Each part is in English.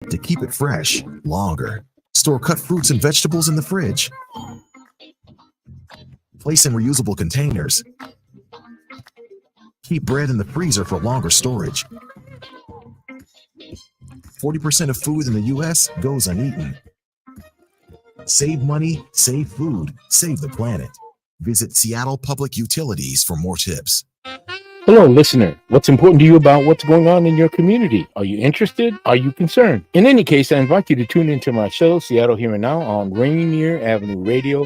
to keep it fresh longer. Store cut fruits and vegetables in the fridge. Place in reusable containers. Keep bread in the freezer for longer storage. 40% of food in the U.S. goes uneaten. Save money, save food, save the planet. Visit Seattle Public Utilities for more tips. Hello, listener. What's important to you about what's going on in your community? Are you interested? Are you concerned? In any case, I invite you to tune into my show, Seattle Here and Now, on Rainier Avenue Radio.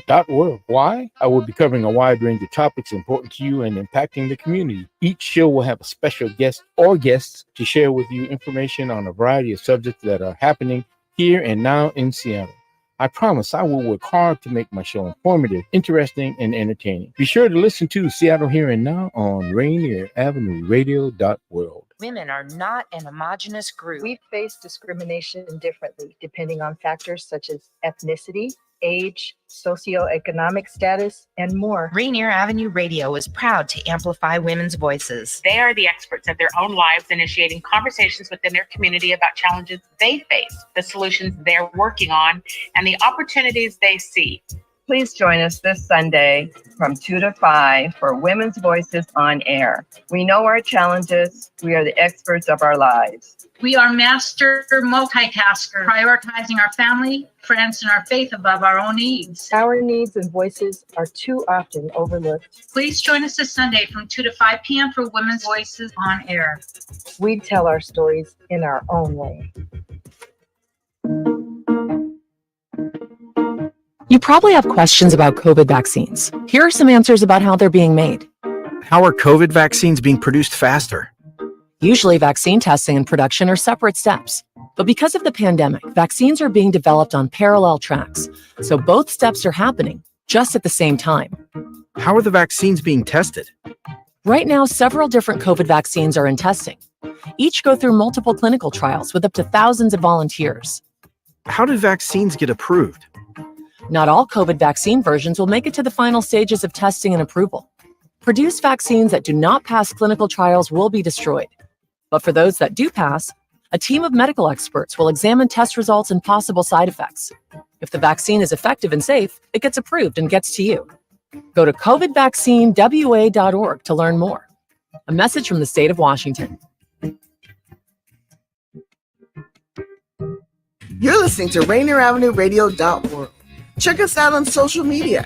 Why? I will be covering a wide range of topics important to you and impacting the community. Each show will have a special guest or guests to share with you information on a variety of subjects that are happening here and now in Seattle. I promise I will work hard to make my show informative, interesting, and entertaining. Be sure to listen to Seattle Here and Now on Rainier Avenue Radio.world. Women are not an homogenous group. We face discrimination differently depending on factors such as ethnicity, age, socioeconomic status, and more. Rainier Avenue Radio is proud to amplify women's voices. They are the experts of their own lives, initiating conversations within their community about challenges they face, the solutions they're working on, and the opportunities they see. Please join us this Sunday from 2 to 5 for Women's Voices on Air. We know our challenges. We are the experts of our lives. We are master multitaskers, prioritizing our family, friends, and our faith above our own needs. Our needs and voices are too often overlooked. Please join us this Sunday from 2 to 5 p.m. for Women's Voices on Air. We tell our stories in our own way. You probably have questions about COVID vaccines. Here are some answers about how they're being made. How are COVID vaccines being produced faster? Usually, vaccine testing and production are separate steps. But because of the pandemic, vaccines are being developed on parallel tracks. So both steps are happening just at the same time. How are the vaccines being tested? Right now, several different COVID vaccines are in testing. Each go through multiple clinical trials with up to thousands of volunteers. How do vaccines get approved? Not all COVID vaccine versions will make it to the final stages of testing and approval. Produced vaccines that do not pass clinical trials will be destroyed. But for those that do pass, a team of medical experts will examine test results and possible side effects. If the vaccine is effective and safe, it gets approved and gets to you. Go to covidvaccinewa.org to learn more. A message from the state of Washington. You're listening to Rainier Avenue Radio.world. Check us out on social media,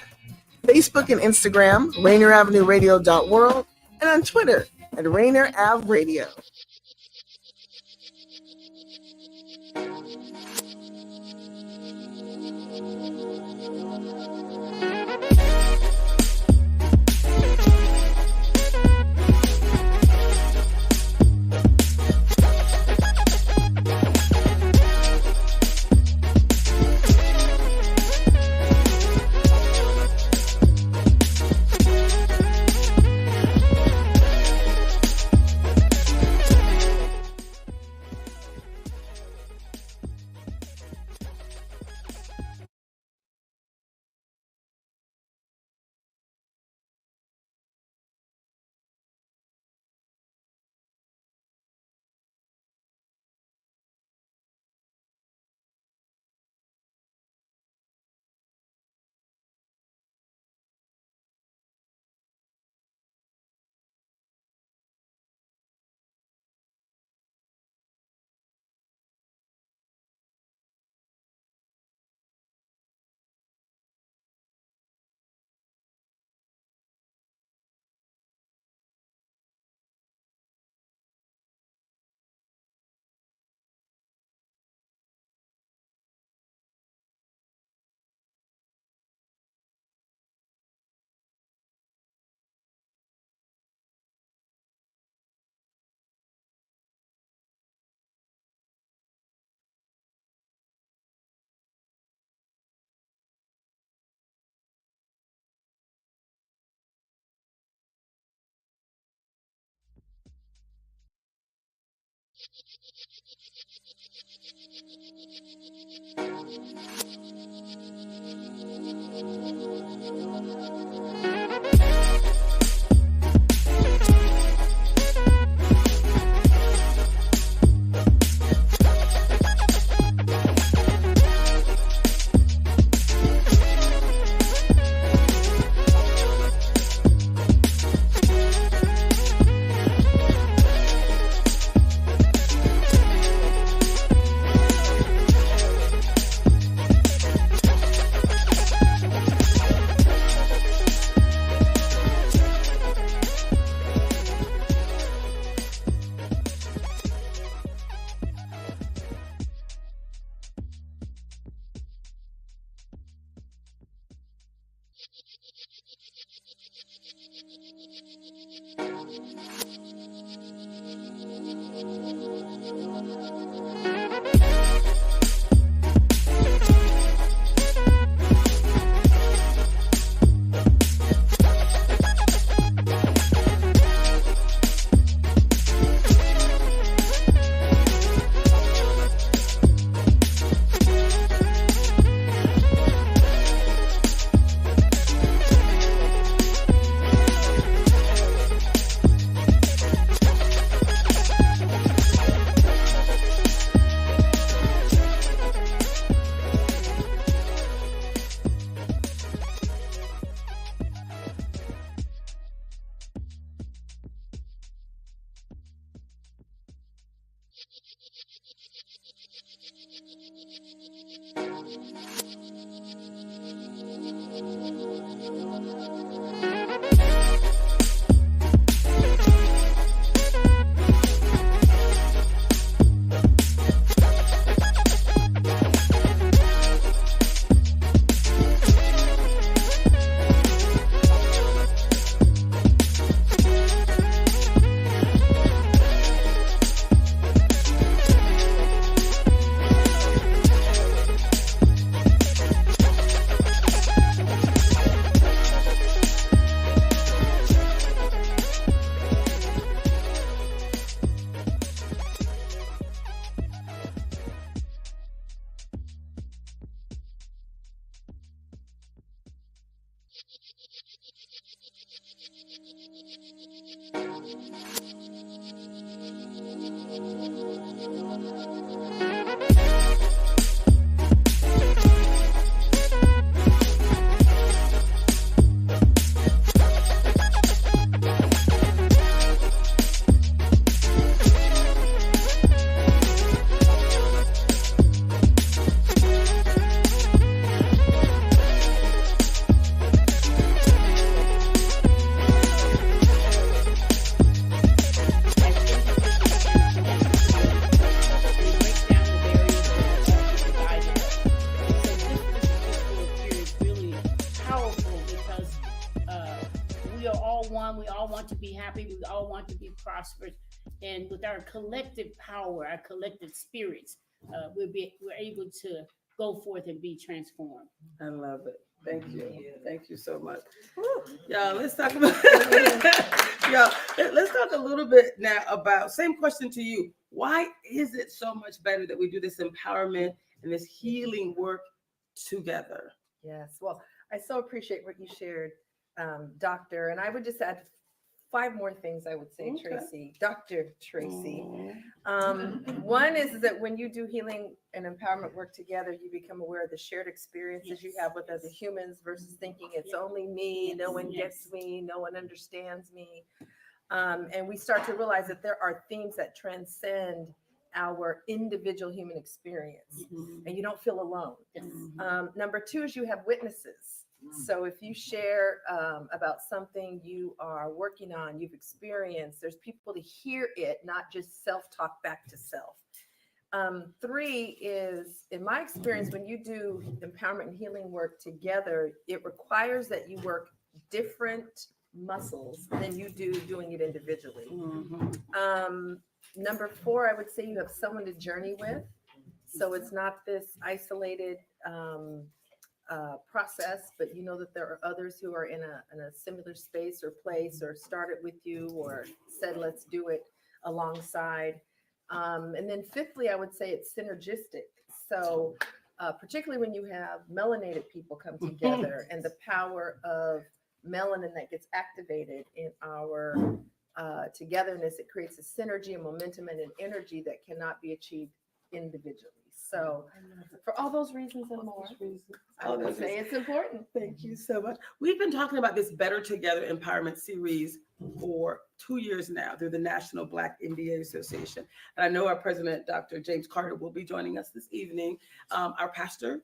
Facebook and Instagram, Rainier Avenue Radio.world, and on Twitter at Rainier Ave Radio. prosperous, and with our collective power, our collective spirits, we're able to go forth and be transformed. I love it. Thank you. Thank you so much. Y'all, let's talk about let's talk a little bit now about, same question to you. Why is it so much better that we do this empowerment and this healing work together? Yes. Well, I so appreciate what you shared, Doctor. And I would just add 5 more things I would say, okay. Traci, Dr. Traci. One is that when you do healing and empowerment work together, you become aware of the shared experiences you have with other humans versus thinking it's only me, no one gets me, no one understands me. And we start to realize that there are themes that transcend our individual human experience, and you don't feel alone. Number 2 is you have witnesses. So if you share about something you are working on, you've experienced, there's people to hear it, not just self-talk back to self. 3 is, in my experience, when you do empowerment and healing work together, it requires that you work different muscles than you do doing it individually. Number 4, I would say you have someone to journey with. So it's not this isolated process, but you know that there are others who are in a similar space or place, or started with you, or said, let's do it alongside. And then 5thly, I would say it's synergistic. So particularly when you have melanated people come together and the power of melanin that gets activated in our togetherness, it creates a synergy and momentum and an energy that cannot be achieved individually. So for all those reasons and more, I would say it's important. Thank you so much. We've been talking about this Better Together Empowerment series for 2 years now through the National Black MBA Association. And I know our president, Dr. James Carter, will be joining us this evening. Our pastor,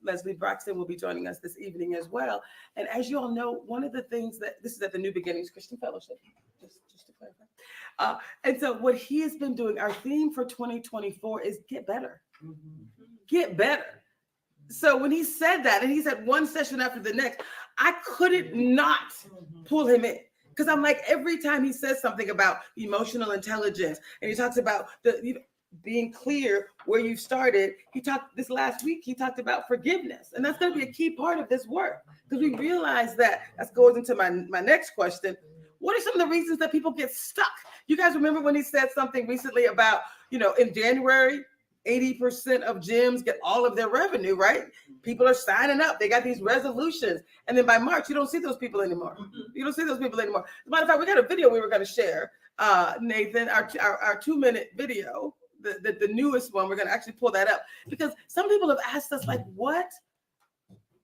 Leslie Braxton, will be joining us this evening as well. And as you all know, one of the things that, this is at the New Beginnings Christian Fellowship, just to clarify. And so what he has been doing, our theme for 2024 is get better. Get better. So when he said that, and he said one session after the next, I couldn't not pull him in, because I'm like, every time he says something about emotional intelligence, and he talks about being clear where you started, he talked this last week, he talked about forgiveness, and that's going to be a key part of this work, because we realize that goes into my next question. What are some of the reasons that people get stuck? You guys remember when he said something recently about, in January, 80% of gyms get all of their revenue, right? People are signing up. They got these resolutions. And then by March, you don't see those people anymore. You don't see those people anymore. As a matter of fact, we got a video we were going to share, Nathan, our 2-minute video, the newest one. We're going to actually pull that up, because some people have asked us, like, what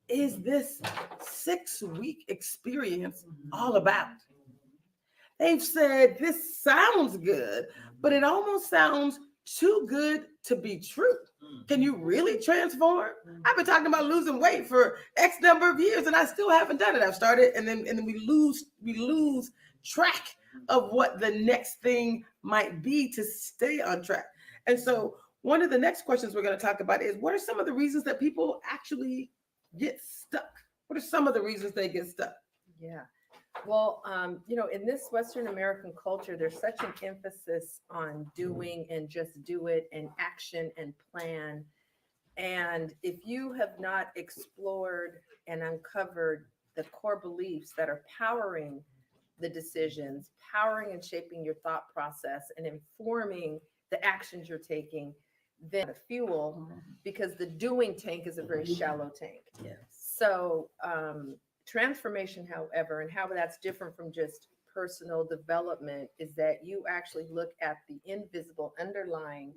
is this 6-week experience all about? They've said, this sounds good, but it almost sounds too good to be true. Can you really transform? I've been talking about losing weight for X number of years and I still haven't done it. I've started and then we lose track of what the next thing might be to stay on track. And so one of the next questions we're going to talk about is, what are some of the reasons that people actually get stuck? What are some of the reasons they get stuck? Yeah. Well, in this Western American culture, there's such an emphasis on doing and just do it and action and plan. And if you have not explored and uncovered the core beliefs that are powering the decisions, powering and shaping your thought process and informing the actions you're taking, then the fuel, because the doing tank is a very shallow tank. Yes. So, transformation, however, and how that's different from just personal development, is that you actually look at the invisible underlying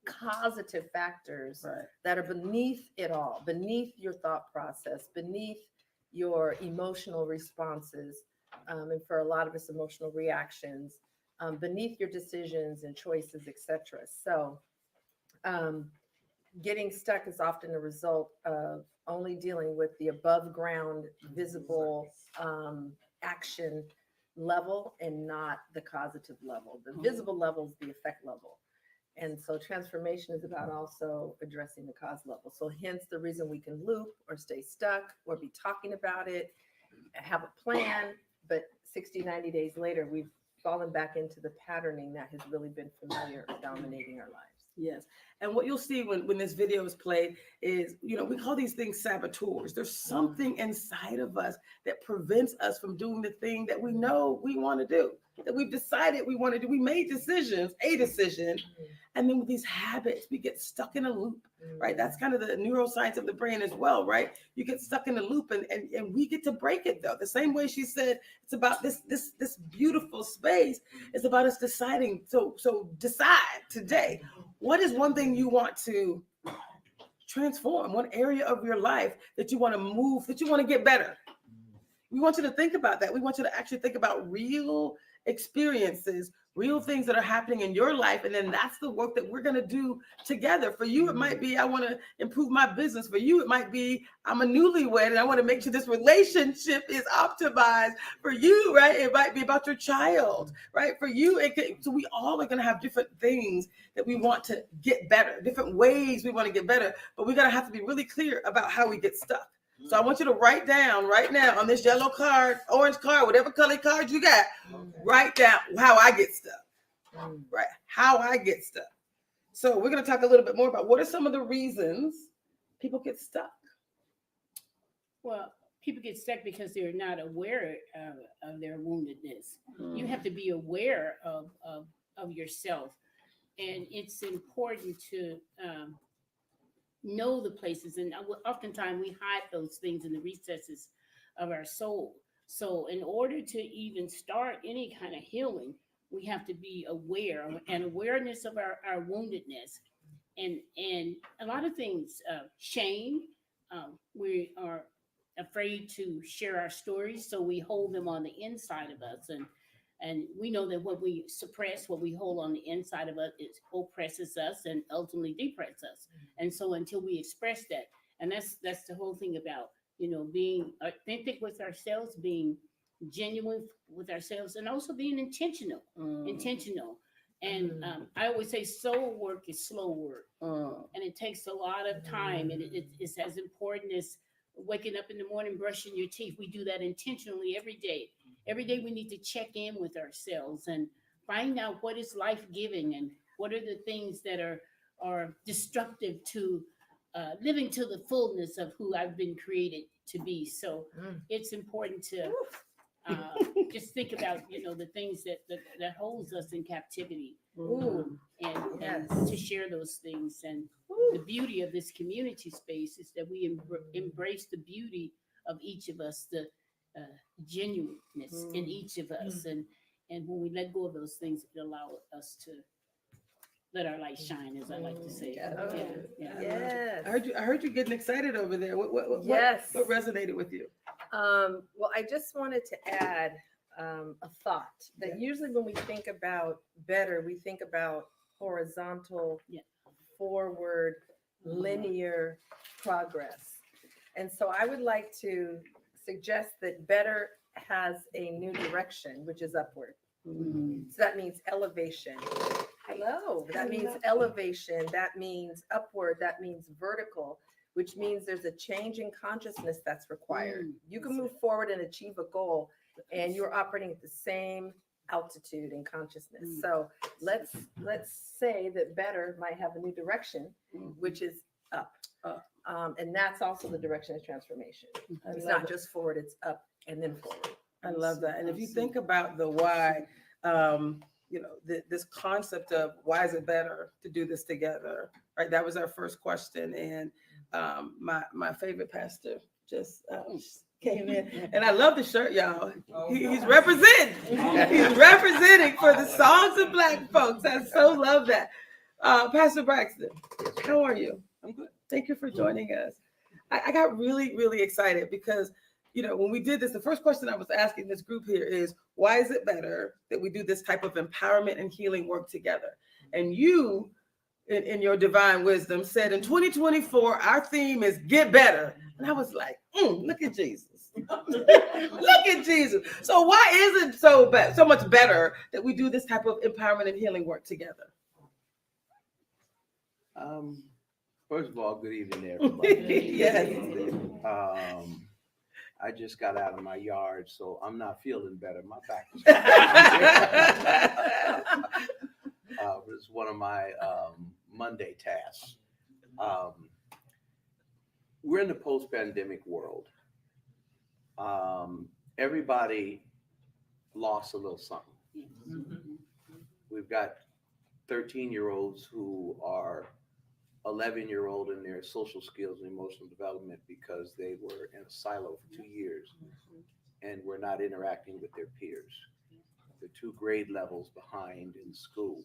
causative factors that are beneath it all, beneath your thought process, beneath your emotional responses, and for a lot of us, emotional reactions, beneath your decisions and choices, etc. So, getting stuck is often a result of only dealing with the above ground visible action level and not the causative level. The visible level is the effect level. And so transformation is about also addressing the cause level. So hence the reason we can loop or stay stuck or be talking about it, have a plan, but 60, 90 days later, we've fallen back into the patterning that has really been familiar or dominating our lives. Yes. And what you'll see when this video is played is, we call these things saboteurs. There's something inside of us that prevents us from doing the thing that we know we want to do, that we've decided we want to do. We made a decision, and then with these habits, we get stuck in a loop, right? That's kind of the neuroscience of the brain as well, right? You get stuck in a loop and we get to break it though. The same way she said, it's about this beautiful space. It's about us deciding. So decide today, what is one thing you want to transform, one area of your life that you want to move, that you want to get better? We want you to think about that. We want you to actually think about real experiences, real things that are happening in your life. And then that's the work that we're going to do together. For you, it might be, I want to improve my business. For you, it might be, I'm a newlywed and I want to make sure this relationship is optimized. For you, right, it might be about your child, right? For you, so we all are going to have different things that we want to get better, different ways we want to get better, but we're going to have to be really clear about how we get stuck. So I want you to write down right now on this yellow card, orange card, whatever color card you got, write down how I get stuck, right? How I get stuck. So we're going to talk a little bit more about what are some of the reasons people get stuck. Well, people get stuck because they're not aware of their woundedness. You have to be aware of yourself. And it's important to know the places, and oftentimes we hide those things in the recesses of our soul. So in order to even start any kind of healing, we have to be aware, and awareness of our woundedness. And a lot of things, shame, we are afraid to share our stories, so we hold them on the inside of us. And we know that what we suppress, what we hold on the inside of us, it oppresses us and ultimately depresses us. And so until we express that, and that's the whole thing about, being authentic with ourselves, being genuine with ourselves, and also being intentional. And I always say soul work is slow work. And it takes a lot of time. And it's as important as waking up in the morning, brushing your teeth. We do that intentionally every day. Every day we need to check in with ourselves and find out what is life-giving and what are the things that are destructive to living to the fullness of who I've been created to be. So it's important to just think about, the things that holds us in captivity, and to share those things. And the beauty of this community space is that we embrace the beauty of each of us, the genuineness in each of us, and when we let go of those things, it allows us to let our light shine, as I like to say. Yes. I heard you getting excited over there. What resonated with you? Well, I just wanted to add a thought that usually when we think about better, we think about horizontal, forward, linear progress. And so I would like to suggest that better has a new direction, which is upward. So that means elevation. Hello. That means elevation. That means upward. That means vertical, which means there's a change in consciousness that's required. You can move forward and achieve a goal, and you're operating at the same altitude and consciousness. So let's say that better might have a new direction, which is up. And that's also the direction of transformation. It's not just forward, it's up and then forward. I love that. And if you think about the why, this concept of why is it better to do this together, right? That was our first question. And my favorite pastor just came in, and I love the shirt, y'all. He's representing. He's representing for the songs of Black folks. I so love that. Pastor Braxton, how are you? I'm good. Thank you for joining us. I got really, really excited because, when we did this, the first question I was asking this group here is, why is it better that we do this type of empowerment and healing work together? And you, in your divine wisdom, said in 2024, our theme is get better. And I was like, look at Jesus. Look at Jesus. So why is it so much better that we do this type of empowerment and healing work together? First of all, good evening, everybody. Yes. I just got out of my yard, so I'm not feeling better. My back is it's one of my Monday tasks. We're in the post-pandemic world. Everybody lost a little something. We've got 13-year-olds who are 11-year-old in their social skills and emotional development because they were in a silo for 2 years and were not interacting with their peers. They're 2 grade levels behind in school.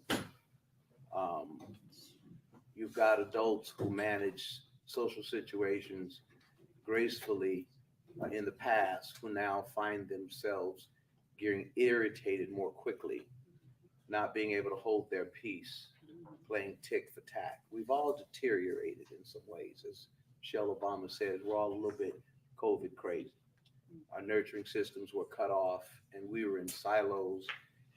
You've got adults who manage social situations gracefully in the past who now find themselves getting irritated more quickly, not being able to hold their peace, playing tick for tack. We've all deteriorated in some ways. As Michelle Obama says, we're all a little bit COVID crazy. Our nurturing systems were cut off and we were in silos,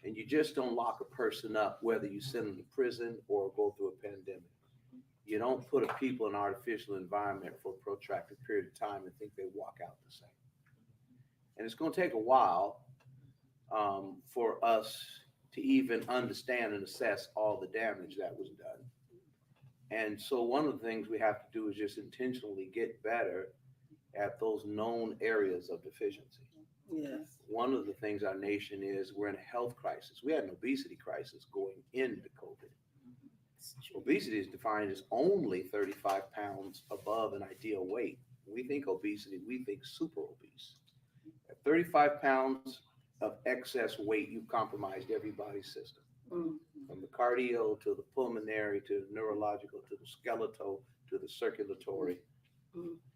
and you just don't lock a person up whether you send them to prison or go through a pandemic. You don't put a people in an artificial environment for a protracted period of time and think they walk out the same. And it's going to take a while for us to even understand and assess all the damage that was done. And so one of the things we have to do is just intentionally get better at those known areas of deficiency. Yes. One of the things our nation is, we're in a health crisis. We had an obesity crisis going into COVID. Obesity is defined as only 35 pounds above an ideal weight. When we think obesity, we think super obese. At 35 pounds of excess weight, you've compromised everybody's system, from the cardio to the pulmonary to the neurological to the skeletal to the circulatory.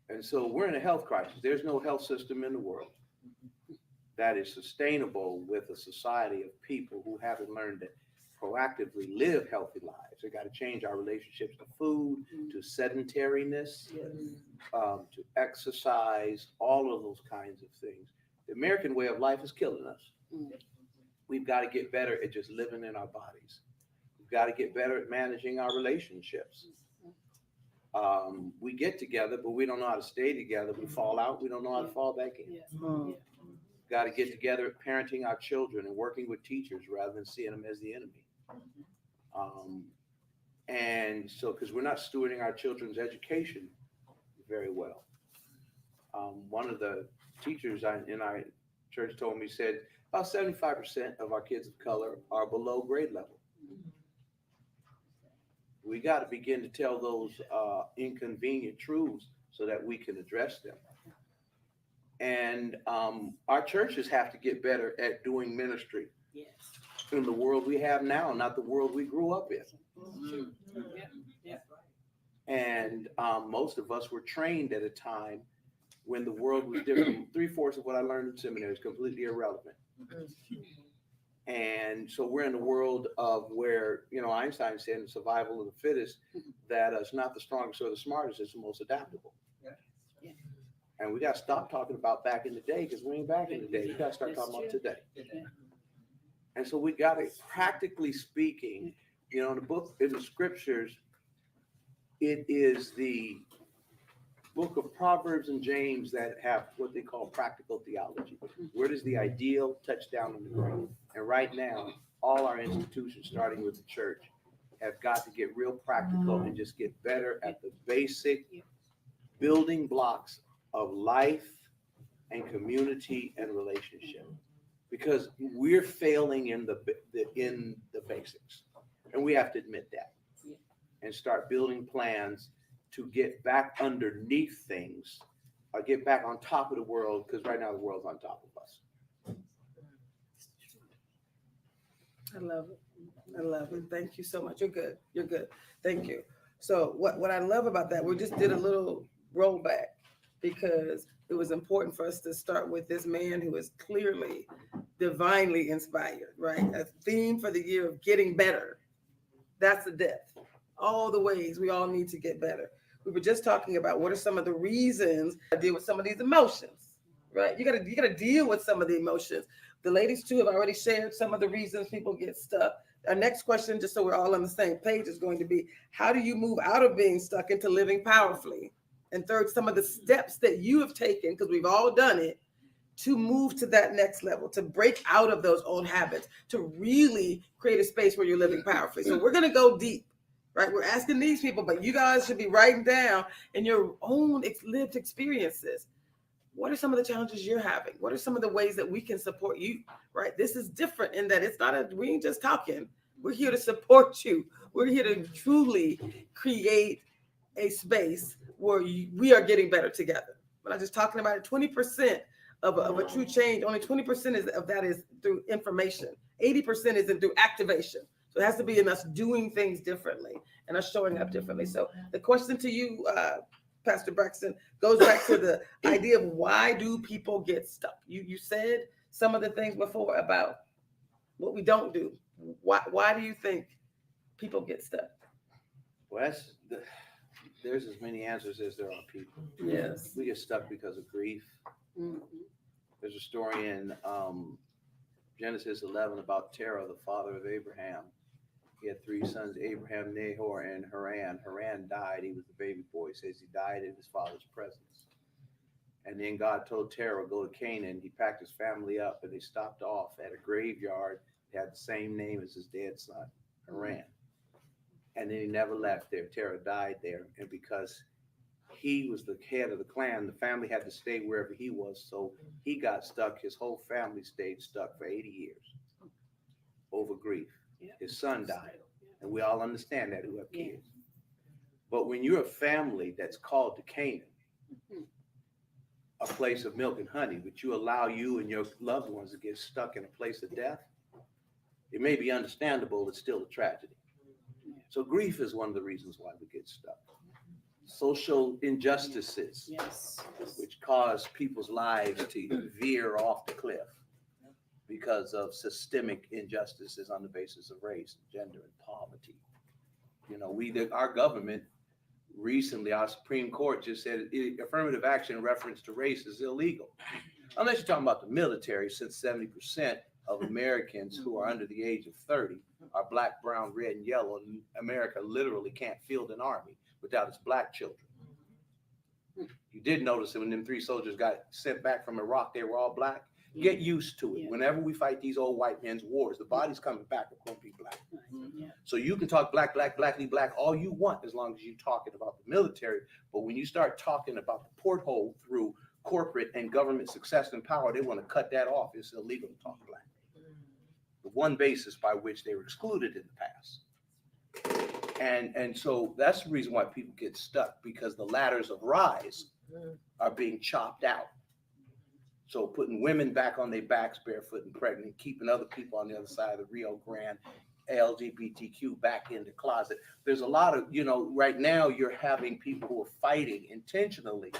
And so we're in a health crisis. There's no health system in the world that is sustainable with a society of people who haven't learned to proactively live healthy lives. We got to change our relationships to food, to sedentariness, to exercise, all of those kinds of things. The American way of life is killing us. We've got to get better at just living in our bodies. We've got to get better at managing our relationships. We get together, but we don't know how to stay together. We fall out. We don't know how to fall back in. We've got to get together at parenting our children and working with teachers rather than seeing them as the enemy. And so, because we're not stewarding our children's education very well. One of the teachers in our church told me, said about 75% of our kids of color are below grade level. We got to begin to tell those inconvenient truths so that we can address them. And our churches have to get better at doing ministry in the world we have now, not the world we grew up in. And most of us were trained at a time when the world was different. 3/4 of what I learned in seminary is completely irrelevant. And so we're in a world of where, Einstein said in survival of the fittest, that it's not the strongest or the smartest, it's the most adaptable. Yeah. And we got to stop talking about back in the day, because we ain't back in the day. We got to start talking about today. And so we got to, practically speaking, in the book, in the scriptures, it is the book of Proverbs and James that have what they call practical theology. Where does the ideal touch down on the ground? And right now, all our institutions, starting with the church, have got to get real practical and just get better at the basic building blocks of life and community and relationship, because we're failing in the basics, and we have to admit that and start building plans to get back underneath things, or get back on top of the world, because right now the world's on top of us. I love it. I love it. Thank you so much. You're good. You're good. Thank you. So what I love about that, we just did a little rollback, because it was important for us to start with this man who is clearly divinely inspired, right? A theme for the year of getting better. That's the depth. All the ways we all need to get better. We were just talking about what are some of the reasons I deal with some of these emotions, right? You gotta deal with some of the emotions. The ladies too have already shared some of the reasons people get stuck. Our next question, just so we're all on the same page, is going to be, how do you move out of being stuck into living powerfully? And third, some of the steps that you have taken, because we've all done it, to move to that next level, to break out of those old habits, to really create a space where you're living powerfully. So we're going to go deep, right? We're asking these people, but you guys should be writing down in your own lived experiences. What are some of the challenges you're having? What are some of the ways that we can support you, right? This is different in that it's not we ain't just talking. We're here to support you. We're here to truly create a space where we are getting better together. We're not just talking about it. 20% of a true change, only 20% of that is through information. 80% is through activation. So it has to be in us doing things differently and us showing up differently. So the question to you, Pastor Braxton, goes back to the idea of why do people get stuck? You said some of the things before about what we don't do. Why do you think people get stuck? Well, there's as many answers as there are people. Yes. We get stuck because of grief. Mm-hmm. There's a story in Genesis 11 about Terah, the father of Abraham. He had three sons, Abraham, Nahor, and Haran. Haran died. He was the baby boy. He says he died in his father's presence. And then God told Terah, go to Canaan. He packed his family up, and they stopped off at a graveyard. They had the same name as his dead son, Haran. And then he never left there. Terah died there. And because he was the head of the clan, the family had to stay wherever he was. So he got stuck. His whole family stayed stuck for 80 years over grief. His son died. And we all understand that who have kids. But when you're a family that's called to Canaan, a place of milk and honey, but you allow you and your loved ones to get stuck in a place of death, it may be understandable, it's still a tragedy. So grief is one of the reasons why we get stuck. Social injustices, which cause people's lives to veer off the cliff because of systemic injustices on the basis of race, gender, and poverty. Our government recently, our Supreme Court just said affirmative action in reference to race is illegal. Unless you're talking about the military, since 70% of Americans who are under the age of 30 are black, brown, red, and yellow, and America literally can't field an army without its black children. You did notice that when them three soldiers got sent back from Iraq, they were all black. Get used to it. Whenever we fight these old white men's wars, the body's coming back are going to be black. So you can talk black, blackly black all you want as long as you're talking about the military. But when you start talking about the porthole through corporate and government success and power, they want to cut that off. It's illegal to talk black. The one basis by which they were excluded in the past. And so that's the reason why people get stuck, because the ladders of rise are being chopped out. So putting women back on their backs, barefoot and pregnant, keeping other people on the other side of the Rio Grande, LGBTQ back in the closet. There's a lot of, right now you're having people who are fighting intentionally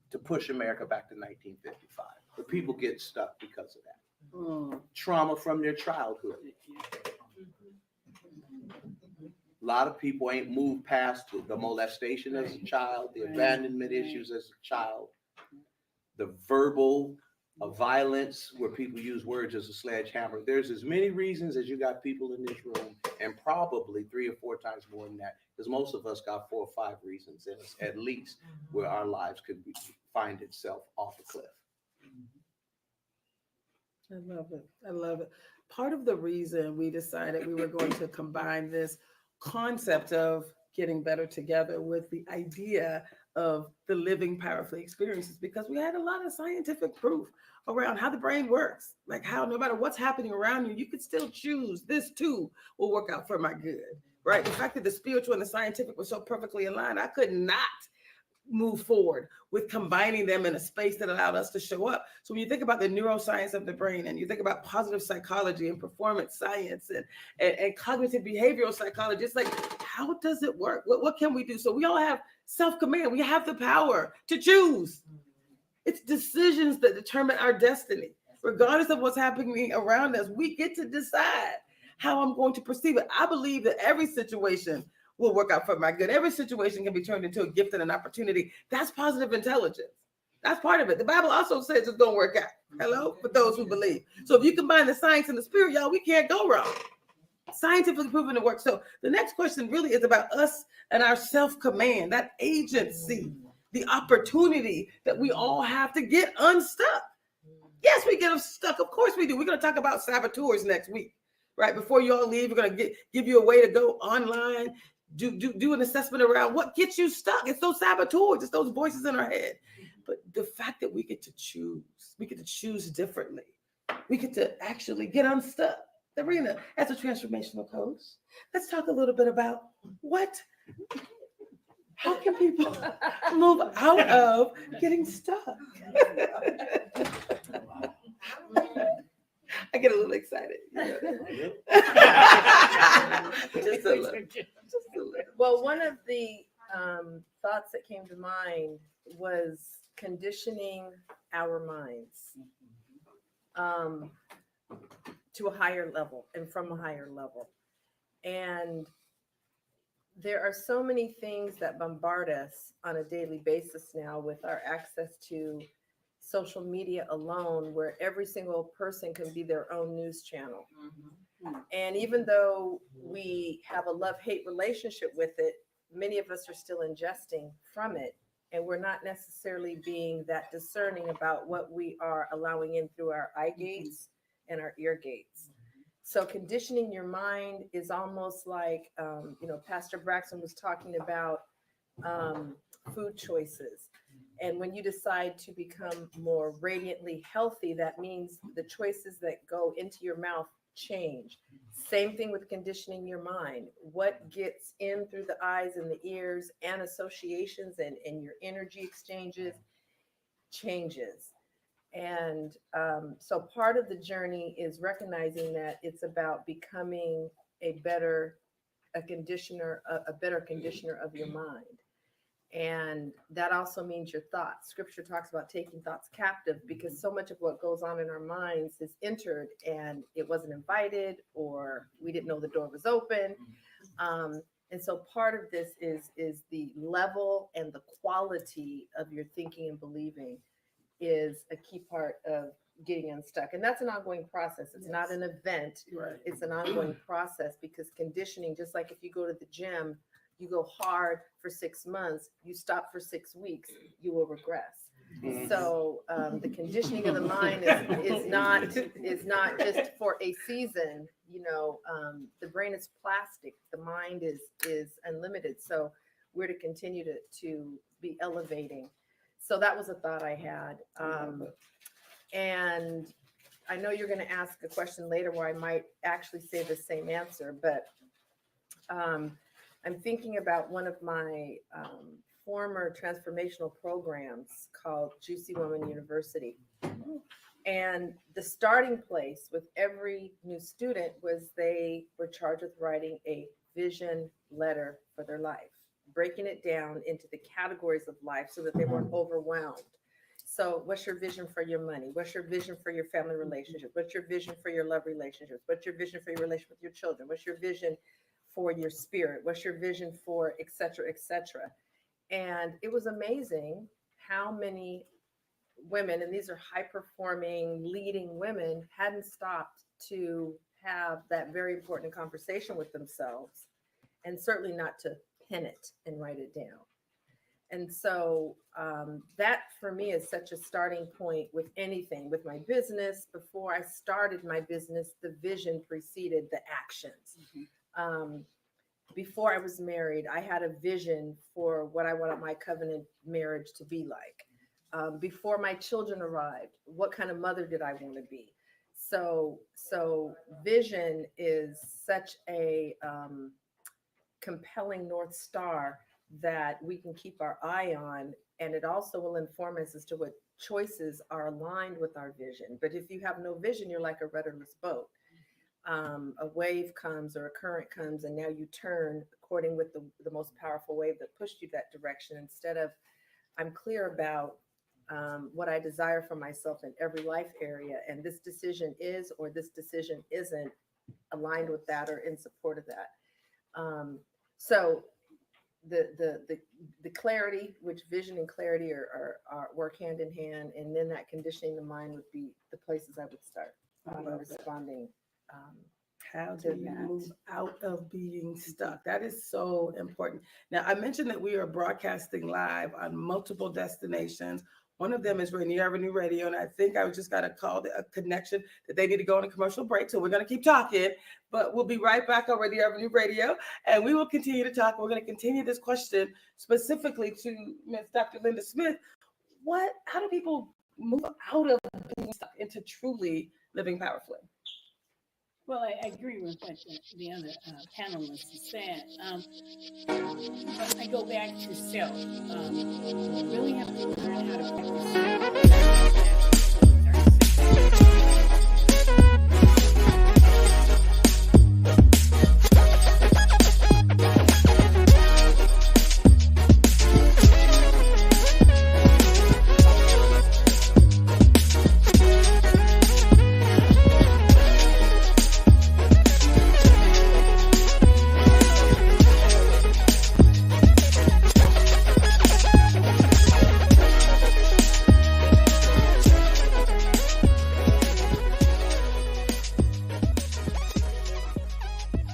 to push America back to 1955. But people get stuck because of that. trauma from their childhood. A lot of people ain't moved past the molestation as a child, the abandonment issues as a child, the verbal violence where people use words as a sledgehammer. There's as many reasons as you got people in this room, and probably 3 or 4 times more than that, because most of us got 4 or 5 reasons in us, at least, where our lives could find itself off a cliff. I love it. I love it. Part of the reason we decided we were going to combine this concept of getting better together with the idea of the living powerfully experiences, because we had a lot of scientific proof around how the brain works, like how no matter what's happening around you, you could still choose this too will work out for my good, right? The fact that the spiritual and the scientific were so perfectly aligned, I could not move forward with combining them in a space that allowed us to show up. So when you think about the neuroscience of the brain, and you think about positive psychology and performance science and cognitive behavioral psychology, it's like, how does it work? What can we do? So we all have self-command. We have the power to choose. It's decisions that determine our destiny. Regardless of what's happening around us, we get to decide how I'm going to perceive it. I believe that every situation will work out for my good. Every situation can be turned into a gift and an opportunity. That's positive intelligence. That's part of it. The Bible also says it's going to work out. Hello? For those who believe. So if you combine the science and the spirit, y'all, we can't go wrong. Scientifically proven to work. So the next question really is about us and our self-command, that agency, the opportunity that we all have to get unstuck. Yes, we get unstuck. Of course we do. We're going to talk about saboteurs next week, right? Before you all leave, we're going to give you a way to go online, do an assessment around what gets you stuck. It's those saboteurs. It's those voices in our head. But the fact that we get to choose differently. We get to actually get unstuck. Debrena, as a transformational coach, let's talk a little bit about how can people move out of getting stuck? I get a little excited. Just a little. Well, one of the thoughts that came to mind was conditioning our minds to a higher level and from a higher level. And there are so many things that bombard us on a daily basis now with our access to social media alone, where every single person can be their own news channel. And even though we have a love-hate relationship with it, many of us are still ingesting from it. And we're not necessarily being that discerning about what we are allowing in through our eye gates and our ear gates. So conditioning your mind is almost like, Pastor Braxton was talking about food choices. And when you decide to become more radiantly healthy, that means the choices that go into your mouth change. Same thing with conditioning your mind. What gets in through the eyes and the ears and associations and your energy exchanges changes. And so part of the journey is recognizing that it's about becoming a better conditioner of your mind. And that also means your thoughts. Scripture talks about taking thoughts captive, because so much of what goes on in our minds is entered and it wasn't invited, or we didn't know the door was open. And so part of this is the level and the quality of your thinking and believing is a key part of getting unstuck. And that's an ongoing process. It's not an event. Right. It's an ongoing process, because conditioning, just like if you go to the gym, you go hard for 6 months, you stop for 6 weeks, you will regress. So the conditioning of the mind is not just for a season. The brain is plastic. The mind is unlimited. So we're to continue to be elevating. So that was a thought I had. And I know you're going to ask a question later where I might actually say the same answer, but I'm thinking about one of my former transformational programs called Juicy Woman University. And the starting place with every new student was they were charged with writing a vision letter for their life, breaking it down into the categories of life so that they weren't overwhelmed. So what's your vision for your money? What's your vision for your family relationship? What's your vision for your love relationships? What's your vision for your relationship with your children? What's your vision for your spirit? What's your vision for et cetera, et cetera? And it was amazing how many women, and these are high performing, leading women, hadn't stopped to have that very important conversation with themselves, and certainly not to pin it and write it down. And so that for me is such a starting point with anything, with my business. Before I started my business, the vision preceded the actions. Before I was married, I had a vision for what I wanted my covenant marriage to be like. Before my children arrived, what kind of mother did I want to be? So vision is such a compelling North Star that we can keep our eye on, and it also will inform us as to what choices are aligned with our vision. But if you have no vision, you're like a rudderless boat. A wave comes or a current comes, and now you turn according with the most powerful wave that pushed you that direction, instead of I'm clear about what I desire for myself in every life area, and this decision is or this decision isn't aligned with that or in support of that. So the clarity, which vision and clarity are work hand in hand, and then that conditioning the mind would be the places I would start responding. How do you move out of being stuck? That is so important. Now, I mentioned that we are broadcasting live on multiple destinations. One of them is Rainier Avenue Radio, and I think I just got a call, a connection that they need to go on a commercial break. So we're going to keep talking, but we'll be right back on Rainier Avenue Radio, and we will continue to talk. We're going to continue this question specifically to Ms. Dr. Linda Smith. How do people move out of being stuck into truly living powerfully? Well, I agree with what the other panelists said. I go back to self. You really have to learn how to practice self.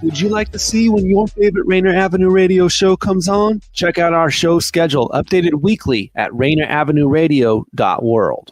Would you like to see when your favorite Rainier Avenue Radio show comes on? Check out our show schedule, updated weekly at rainieravenueradio.world.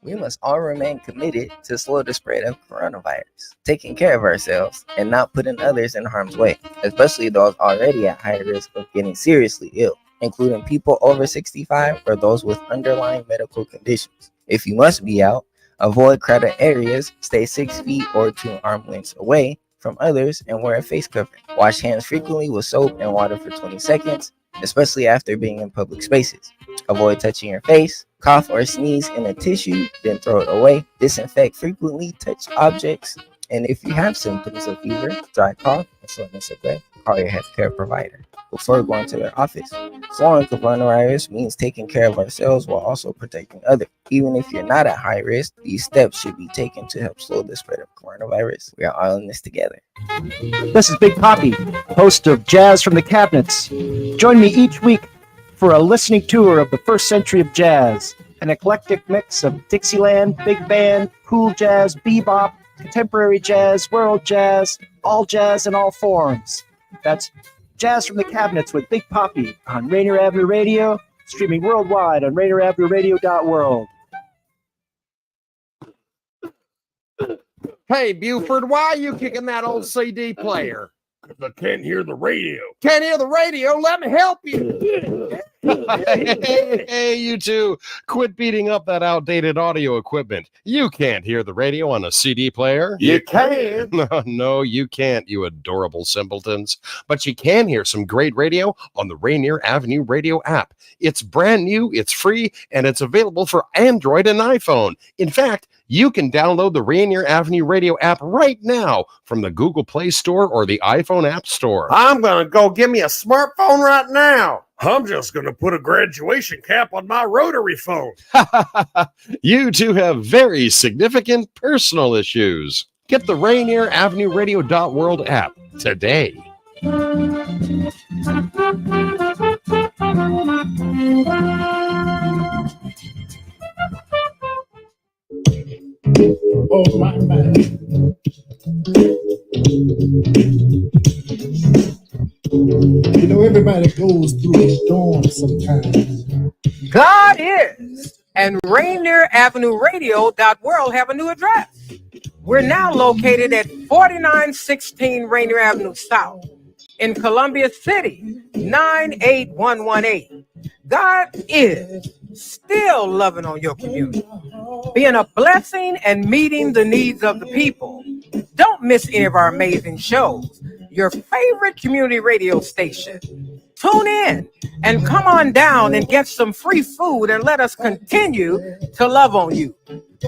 We must all remain committed to slow the spread of coronavirus, taking care of ourselves and not putting others in harm's way, especially those already at high risk of getting seriously ill, including people over 65 or those with underlying medical conditions. If you must be out, avoid crowded areas, stay 6 feet or 2 arm lengths away from others, and wear a face covering. Wash hands frequently with soap and water for 20 seconds, especially after being in public spaces. Avoid touching your face, cough or sneeze in a tissue, then throw it away. Disinfect frequently, touch objects, and if you have symptoms of fever, dry cough, and shortness of breath, call your healthcare provider before going to their office. Slowing coronavirus means taking care of ourselves while also protecting others. Even if you're not at high risk, these steps should be taken to help slow the spread of coronavirus. We are all in this together. This is Big Poppy, host of Jazz from the Cabinets. Join me each week for a listening tour of the first century of jazz, an eclectic mix of Dixieland, big band, cool jazz, bebop, contemporary jazz, world jazz, all jazz in all forms. That's Jazz from the Cabinets with Big Poppy on Rainier Avenue Radio, streaming worldwide on rainieravenueradio.world. Hey, Buford, why are you kicking that old CD player? Because I can't hear the radio. Can't hear the radio? Let me help you. Hey, you two, quit beating up that outdated audio equipment. You can't hear the radio on a CD player. You can. No, you can't, you adorable simpletons. But you can hear some great radio on the Rainier Avenue Radio app. It's brand new, it's free, and it's available for Android and iPhone. In fact, you can download the Rainier Avenue Radio app right now from the Google Play Store or the iPhone App Store. I'm going to go get me a smartphone right now. I'm just going to put a graduation cap on my rotary phone. You two have very significant personal issues. Get the Rainier Avenue Radio.world app today. Oh, my. You know, everybody goes through a storm sometimes. God is, and Rainier Avenue Radio.world have a new address. We're now located at 4916 Rainier Avenue South in Columbia City, 98118. God is still loving on your community, being a blessing and meeting the needs of the people. Don't miss any of our amazing shows. Your favorite community radio station. Tune in and come on down and get some free food and let us continue to love on you.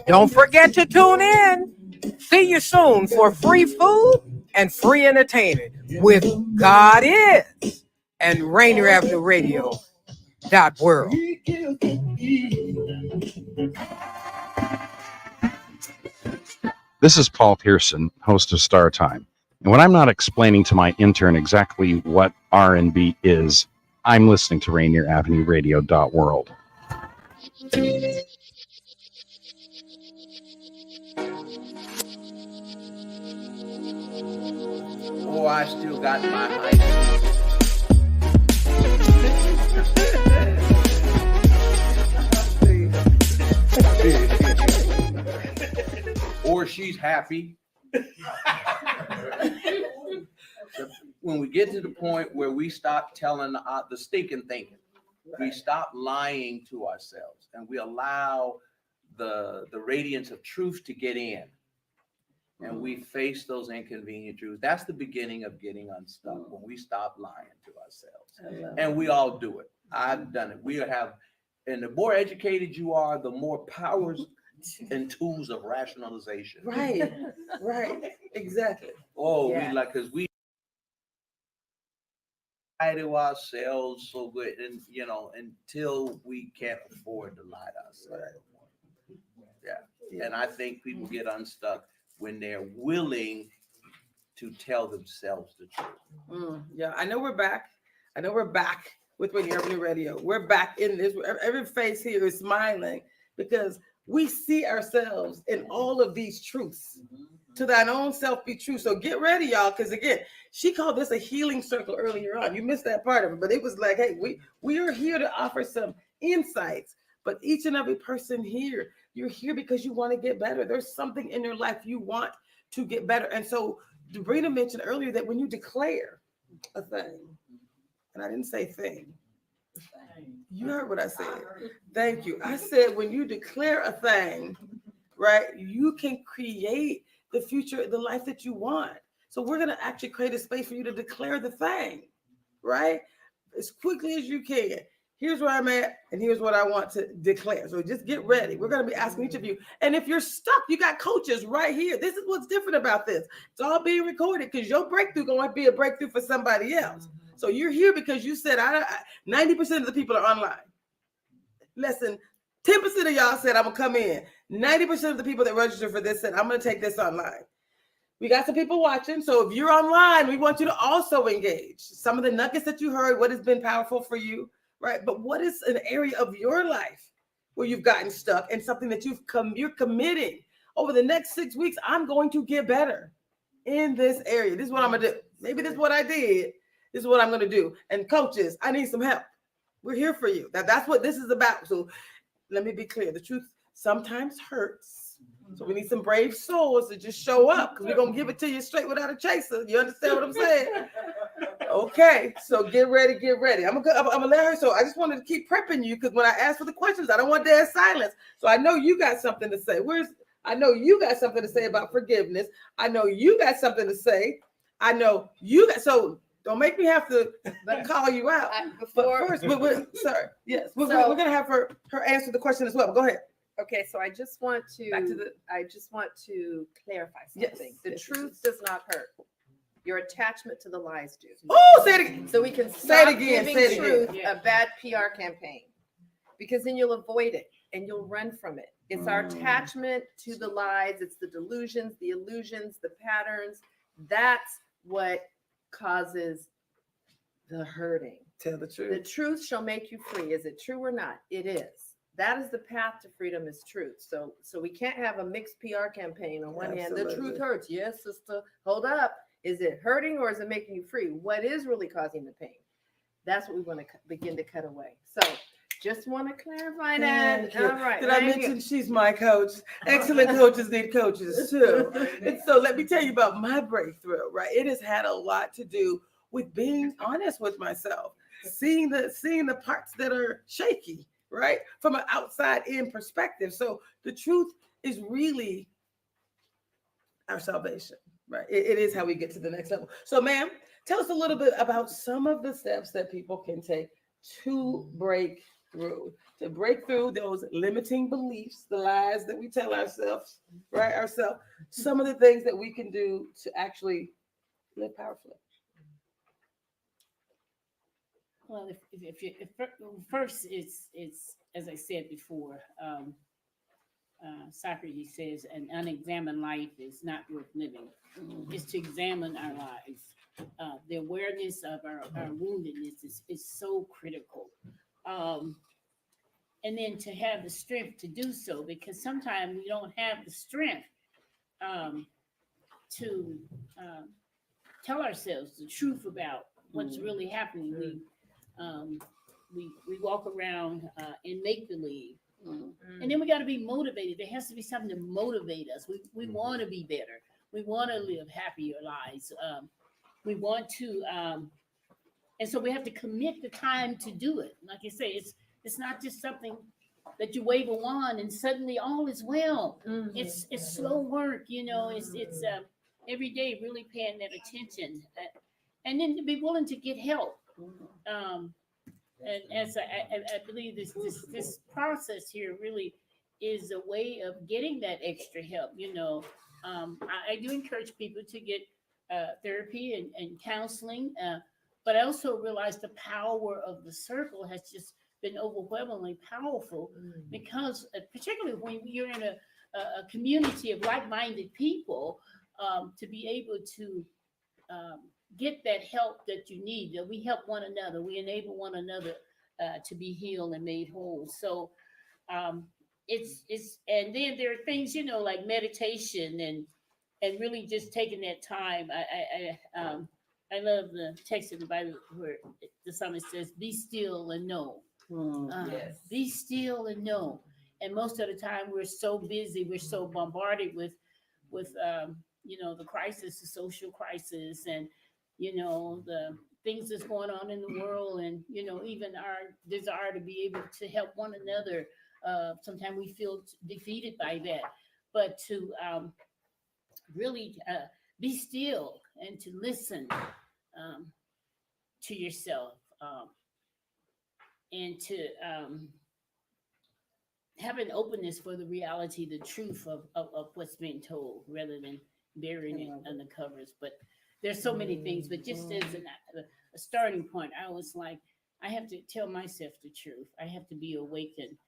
Don't forget to tune in. See you soon for free food and free entertainment with God is and Rainier Avenue Radio.world. This is Paul Pearson, host of Star Time. And when I'm not explaining to my intern exactly what R&B is, I'm listening to Rainier Avenue Radio.world. Oh, I still got my height. Or she's happy. When we get to the point where we stop telling the stinking thinking, we stop lying to ourselves, and we allow the radiance of truth to get in, and we face those inconvenient truths. That's the beginning of getting unstuck, when we stop lying to ourselves. And we all do it. I've done it. We have, and the more educated you are, the more powers and tools of rationalization. Right, exactly. Oh, Yeah. we like, because we lie to ourselves so good, and until we can't afford to lie to ourselves. Yeah. And I think people get unstuck when they're willing to tell themselves the truth. Yeah, I know we're back. With Rainier Avenue Radio. We're back in this. Every face here is smiling because we see ourselves in all of these truths. To thine own self be true. So get ready, y'all, because again, she called this a healing circle earlier on. You missed that part of it, but it was like, hey, we are here to offer some insights. But each and every person here, you're here because you want to get better. There's something in your life you want to get better. And so Debrena mentioned earlier that when you declare a thing, and I didn't say thing. You heard what I said. Thank you. I said when you declare a thing, right, you can create the future, the life that you want. So we're going to actually create a space for you to declare the thing, right? As quickly as you can. Here's where I'm at, and here's what I want to declare. So just get ready. We're going to be asking each of you. And if you're stuck, you got coaches right here. This is what's different about this. It's all being recorded because your breakthrough going to be a breakthrough for somebody else. So you're here because you said 90% of the people are online. Less than 10% of y'all said I'm going to come in. 90% of the people that registered for this said I'm going to take this online. We got some people watching. So if you're online, we want you to also engage. Some of the nuggets that you heard, what has been powerful for you, right? But what is an area of your life where you've gotten stuck and something that you're committing over the next 6 weeks? I'm going to get better in this area. This is what I'm going to do. Maybe this is what I did. This is what I'm going to do. And coaches, I need some help. We're here for you. That's what this is about. So let me be clear. The truth sometimes hurts. So we need some brave souls to just show up because we're going to give it to you straight without a chaser. You understand what I'm saying? Okay. So get ready. I'm going to let her. So I just wanted to keep prepping you because when I ask for the questions, I don't want dead silence. So I know you got something to say. I know you got something to say about forgiveness. I know you got something to say. So don't make me have to call you out. But first, sorry. Yes, we're going to have her answer the question as well. But go ahead. Okay, so I just want to clarify something. Yes. The truth does not hurt. Your attachment to the lies do. Oh, say it again. So we can Say it stop again, giving say it truth again. a bad PR campaign, because then you'll avoid it and you'll run from it. It's our attachment to the lies. It's the delusions, the illusions, the patterns. That's what causes the hurting. Tell the truth. The truth shall make you free. Is it true or not? It is. That is the path to freedom, is truth. So we can't have a mixed PR campaign on one hand. The Absolutely. truth hurts. Yes, sister. Hold up. Is it hurting or is it making you free? What is really causing the pain? That's what we want to begin to cut away. So just want to clarify that. Thank you. All right. Did I thank mention you. she's my coach? Excellent coaches need coaches too. And so let me tell you about my breakthrough, right? It has had a lot to do with being honest with myself, seeing the parts that are shaky, right? From an outside in perspective. So the truth is really our salvation, right? It is how we get to the next level. So ma'am, tell us a little bit about some of the steps that people can take to break through those limiting beliefs, the lies that we tell ourselves, right? Some of the things that we can do to actually live powerfully. Well, first, it's as I said before, Socrates says, an unexamined life is not worth living. It's to examine our lives. The awareness of our woundedness is so critical. And then to have the strength to do so, because sometimes we don't have the strength to tell ourselves the truth about what's really happening. We walk around in make-believe. And then we got to be motivated. There has to be something to motivate us. We want to be better. We want to live happier lives. We want to, and so we have to commit the time to do it. Like I say, it's not just something that you wave a wand and suddenly all is well. It's slow work, it's every day really paying that attention, and then to be willing to get help. And as I believe this process here really is a way of getting that extra help. I do encourage people to get therapy and counseling, but I also realize the power of the circle has just been overwhelmingly powerful, because particularly when you're in a community of like-minded people, to be able to get that help that you need. That we help one another, we enable one another to be healed and made whole. So it's and then there are things like meditation and really just taking that time. I love the text in the Bible where the psalmist says, "Be still and know." Yes. Be still and know. And most of the time we're so busy, we're so bombarded with the crisis, the social crisis, and the things that's going on in the world, and even our desire to be able to help one another. Sometimes we feel defeated by that, but to really be still and to listen to yourself, and to have an openness for the reality, the truth of what's being told, rather than burying it under covers. But there's so many things, but just as a starting point, I was like, I have to tell myself the truth. I have to be awakened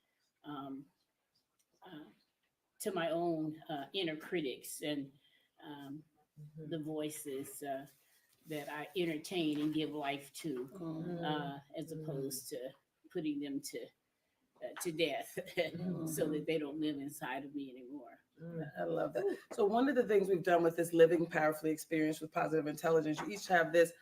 to my own inner critics and the voices that I entertain and give life to, as opposed to putting them to death so that they don't live inside of me anymore. I love that. So one of the things we've done with this Living Powerfully experience with Positive Intelligence, you each have this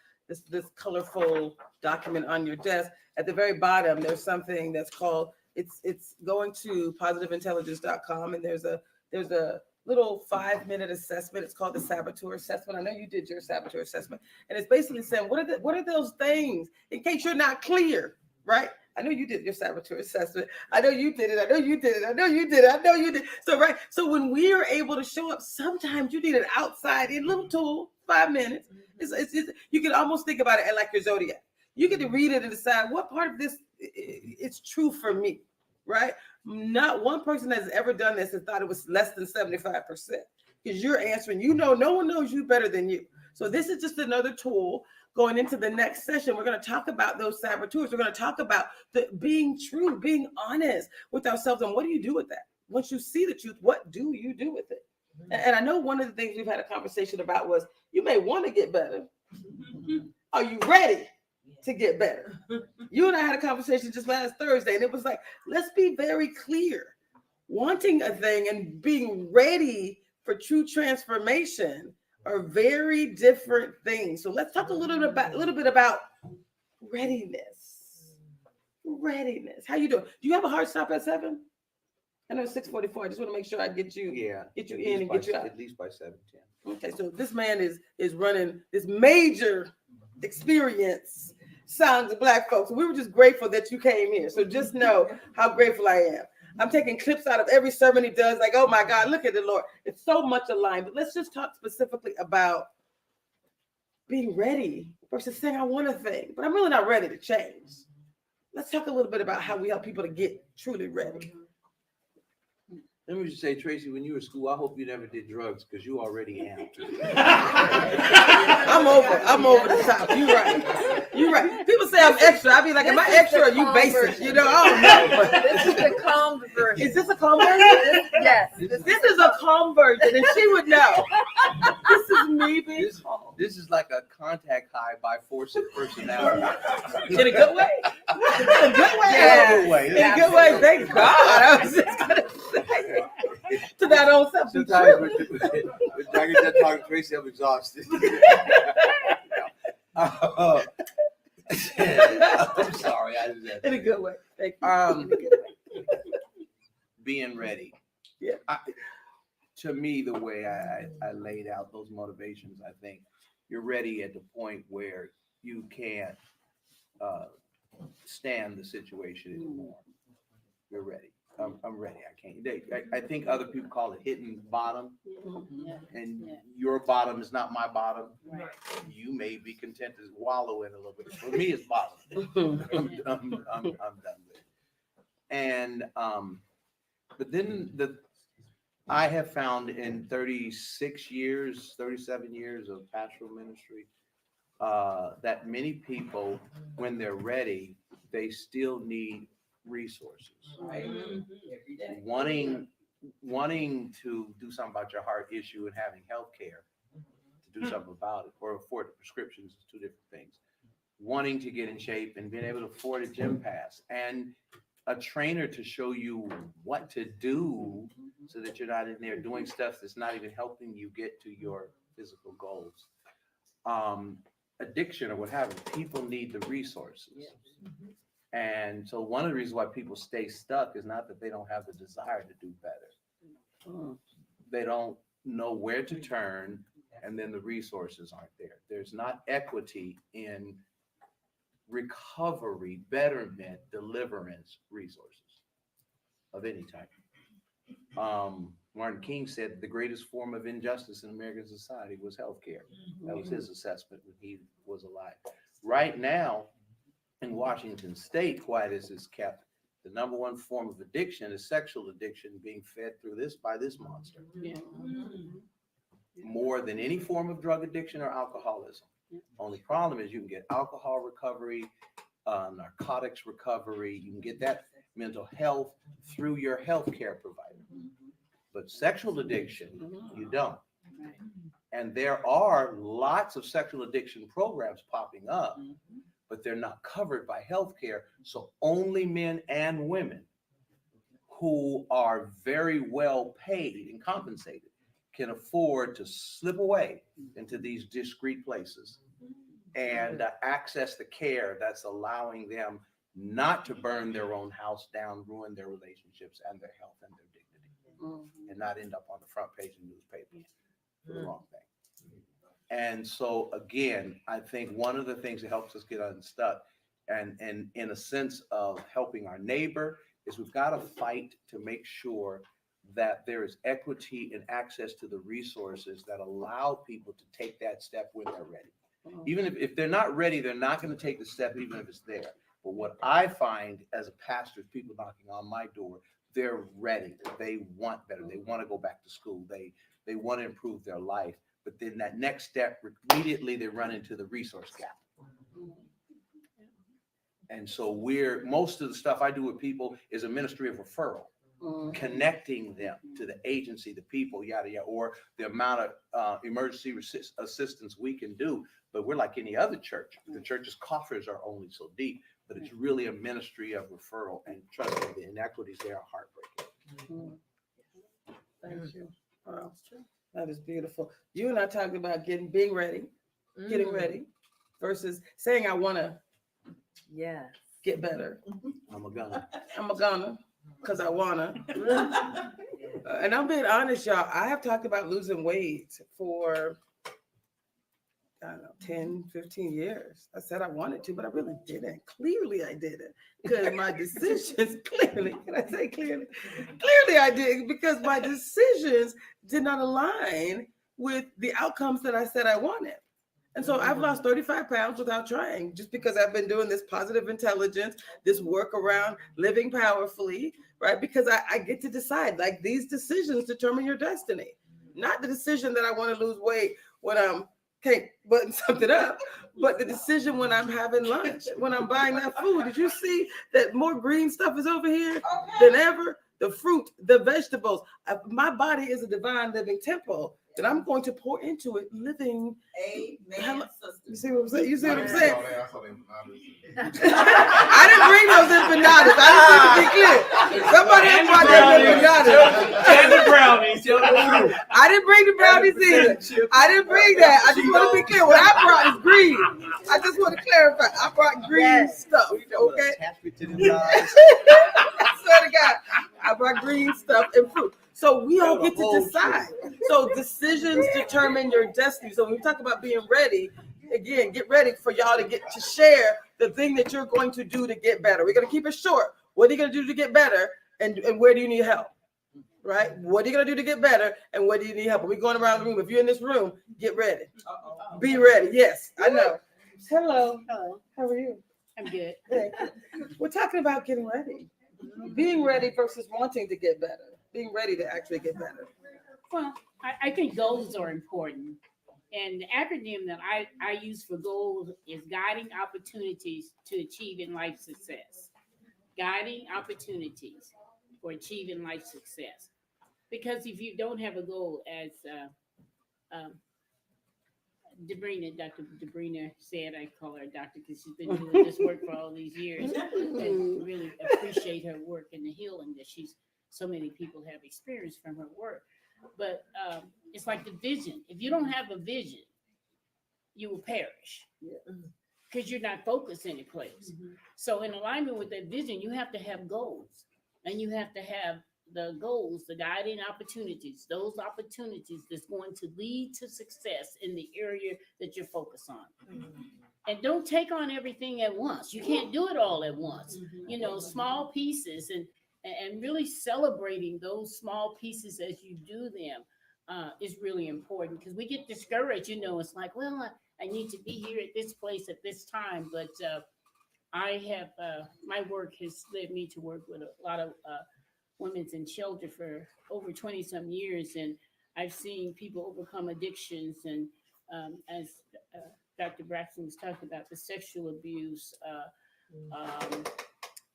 colorful document on your desk. At the very bottom, there's something that's called, it's going to positiveintelligence.com, and there's a little 5-minute assessment. It's called the Saboteur Assessment. I know you did your Saboteur Assessment, and it's basically saying, what are those things in case you're not clear, right? I know you did your Saboteur Assessment. I know you did it. I know you did it. I know you did it. I know you did. So, right. So when we are able to show up, sometimes you need an outside in little tool, 5 minutes. It's you can almost think about it like your zodiac. You get to read it and decide what part of this it's true for me, right? Not one person has ever done this and thought it was less than 75%, because you're answering, no one knows you better than you. So this is just another tool going into the next session. We're going to talk about those saboteurs. We're going to talk about being true, being honest with ourselves. And what do you do with that? Once you see the truth, what do you do with it? And I know one of the things we've had a conversation about was you may want to get better. Are you ready to get better? You and I had a conversation just last Thursday, and it was like, let's be very clear. Wanting a thing and being ready for true transformation are very different things. So let's talk a little bit about readiness. Readiness. How you doing? Do you have a hard stop at 7? I know it's 6:44. I just want to make sure I get you in and get you out. At least by 7:10. Okay, so this man is running this major experience, Songs of Black Folks. We were just grateful that you came here. So just know how grateful I am. I'm taking clips out of every sermon he does, like, oh my God, look at the Lord. It's so much aligned. But let's just talk specifically about being ready versus saying I want a thing, but I'm really not ready to change. Let's talk a little bit about how we help people to get truly ready. Let me just say, Tracy, when you were in school, I hope you never did drugs because you already am. I'm over the top. You're right. You're right. People say I'm extra. I be like, am I extra or you basic? You know, I don't know. But this is the calm version. Is this a calm version? Yes. This is a calm version, and she would know. This is me being calm. This is like a contact high by force of personality. In a good way? In a good way? Yeah. In a good way. In a good way. Thank God. I was just going to say. To that own self. Sometimes when I get done talking to Tracy, I'm exhausted. I'm sorry. In a good way. Thank you. Being ready. Yeah. To me, the way I laid out those motivations, I think you're ready at the point where you can't stand the situation anymore. You're ready. I'm ready. I can't. I think other people call it hitting bottom, and your bottom is not my bottom. Right. You may be content to wallow in a little bit. For me, it's bottom. I'm done with it. And but then I have found in 37 years of pastoral ministry, that many people, when they're ready, they still need resources. Right? Wanting to do something about your heart issue and having health care to do something about it, or afford the prescriptions is two different things. Wanting to get in shape and being able to afford a gym pass and a trainer to show you what to do so that you're not in there doing stuff that's not even helping you get to your physical goals. Addiction or what have you, people need the resources. And so one of the reasons why people stay stuck is not that they don't have the desire to do better. They don't know where to turn, and then the resources aren't there. There's not equity in recovery, betterment, deliverance resources of any type. Martin King said the greatest form of injustice in American society was healthcare. That was his assessment when he was alive. Right now, in Washington State, quiet as it's kept, the number one form of addiction is sexual addiction being fed through by this monster. Yeah. More than any form of drug addiction or alcoholism. Only problem is you can get alcohol recovery, narcotics recovery, you can get that mental health through your healthcare provider. But sexual addiction, you don't. And there are lots of sexual addiction programs popping up, but they're not covered by healthcare. So only men and women who are very well paid and compensated can afford to slip away into these discreet places and access the care that's allowing them not to burn their own house down, ruin their relationships and their health and their dignity, and not end up on the front page of newspapers for the wrong thing. And so again, I think one of the things that helps us get unstuck and in a sense of helping our neighbor is we've got to fight to make sure that there is equity and access to the resources that allow people to take that step when they're ready. Even if they're not ready, they're not going to take the step even if it's there. But what I find as a pastor is people knocking on my door, they're ready. They want better. They want to go back to school. They want to improve their life, but then that next step, immediately they run into the resource gap. And so most of the stuff I do with people is a ministry of referral, connecting them to the agency, the people, yada, yada, or the amount of emergency assistance we can do. But we're like any other church. The church's coffers are only so deep, but it's really a ministry of referral. And trust me, the inequities there are heartbreaking. Thank you. Wow. That is beautiful. You and I talked about being ready, getting ready versus saying, I want to get better. I'm a gunner. I'm a gunner because I want to. And I'm being honest, y'all. I have talked about losing weight for, I don't know, 10, 15 years. I said I wanted to, but I really didn't. Clearly I didn't because my decisions, clearly, can I say clearly? Clearly I did because my decisions did not align with the outcomes that I said I wanted. And so I've lost 35 pounds without trying, just because I've been doing this positive intelligence, this work around living powerfully, right? Because I get to decide, like, these decisions determine your destiny, not the decision that I want to lose weight when I'm can't button something up, but the decision when I'm having lunch, when I'm buying that food. Did you see that more green stuff is over here than ever? The fruit, the vegetables. My body is a divine living temple that I'm going to pour into it living. Amen. You see what I'm saying? You see what I'm saying? I didn't bring those empanadas. I just want to be clear. Somebody else brought those empanadas. And the brownies. I didn't bring the brownies either. I didn't bring that. I just want to be clear. What I brought is green. I just want to clarify. I brought green stuff. Okay. I swear to God, I brought green stuff and fruit. So we all get to decide. So decisions determine your destiny. So when we talk about being ready, again, get ready for y'all to get to share the thing that you're going to do to get better. We're going to keep it short. What are you going to do to get better? And where do you need help? Right? What are you going to do to get better? And where do you need help? We're going around the room. If you're in this room, get ready. Be ready. Yes, I know. Hello. Hello. How are you? I'm good. We're talking about getting ready. Being ready versus wanting to get better. Being ready to actually get better. Well, I think goals are important. And the acronym that I use for goals is guiding opportunities to achieving life success. Guiding opportunities for achieving life success. Because if you don't have a goal, as Debrena, Dr. Debrena said, I call her doctor because she's been doing this work for all these years, and really appreciate her work and the healing that so many people have experienced from her work. But it's like the vision. If you don't have a vision, you will perish because you're not focused any place. So in alignment with that vision, you have to have goals, and you have to have the goals, the guiding opportunities, those opportunities that's going to lead to success in the area that you're focused on. And don't take on everything at once. You can't do it all at once. You know, small pieces and really celebrating those small pieces as you do them is really important, because we get discouraged. You know, it's like, well, I need to be here at this place at this time. But I have, my work has led me to work with a lot of women's in shelter for over 20 some years. And I've seen people overcome addictions. And as Dr. Braxton was talking about, the sexual abuse,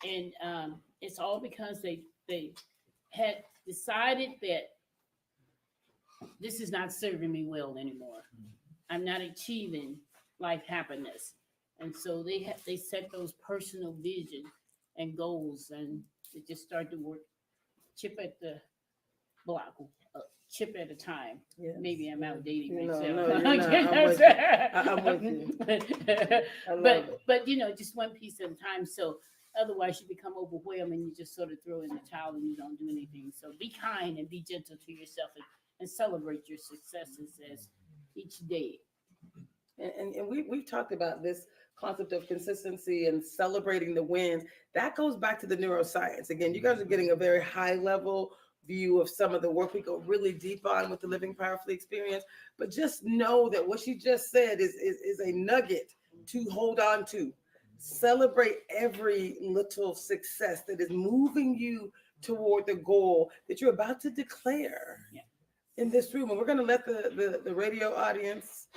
and it's all because they had decided that this is not serving me well anymore. I'm not achieving life happiness. And so they set those personal vision and goals, and they just start to work chip at the block, chip at a time. Yes. Maybe I'm outdating myself. I'm with you. But you know, just one piece at a time. So otherwise you become overwhelmed and you just sort of throw in the towel and you don't do anything. So be kind and be gentle to yourself and celebrate your successes as each day. And we've talked about this concept of consistency and celebrating the wins. That goes back to the neuroscience. Again, you guys are getting a very high level view of some of the work we go really deep on with the Living Powerfully experience. But just know that what she just said is a nugget to hold on to. Celebrate every little success that is moving you toward the goal that you're about to declare. Yeah. in this room, and we're going to let the radio audience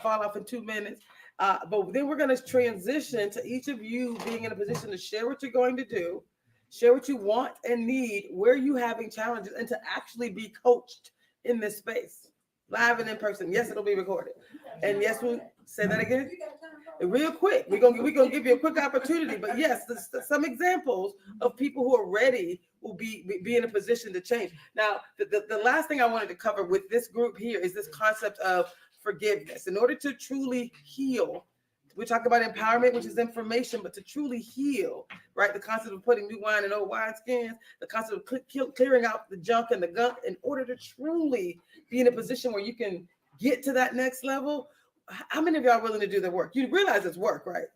fall off in 2 minutes. But then we're going to transition to each of you being in a position to share what you're going to do, share what you want and need, where you having challenges, and to actually be coached in this space, live and in person. Yes, it'll be recorded. And yes, we'll say that again. Real quick, we're gonna give you a quick opportunity. But yes, some examples of people who are ready will be in a position to change. Now, the last thing I wanted to cover with this group here is this concept of forgiveness. In order to truly heal, we talk about empowerment, which is information, but to truly heal, right? The concept of putting new wine in old wineskins, the concept of clearing out the junk and the gunk, in order to truly be in a position where you can get to that next level. How many of y'all are willing to do the work? You realize it's work, right?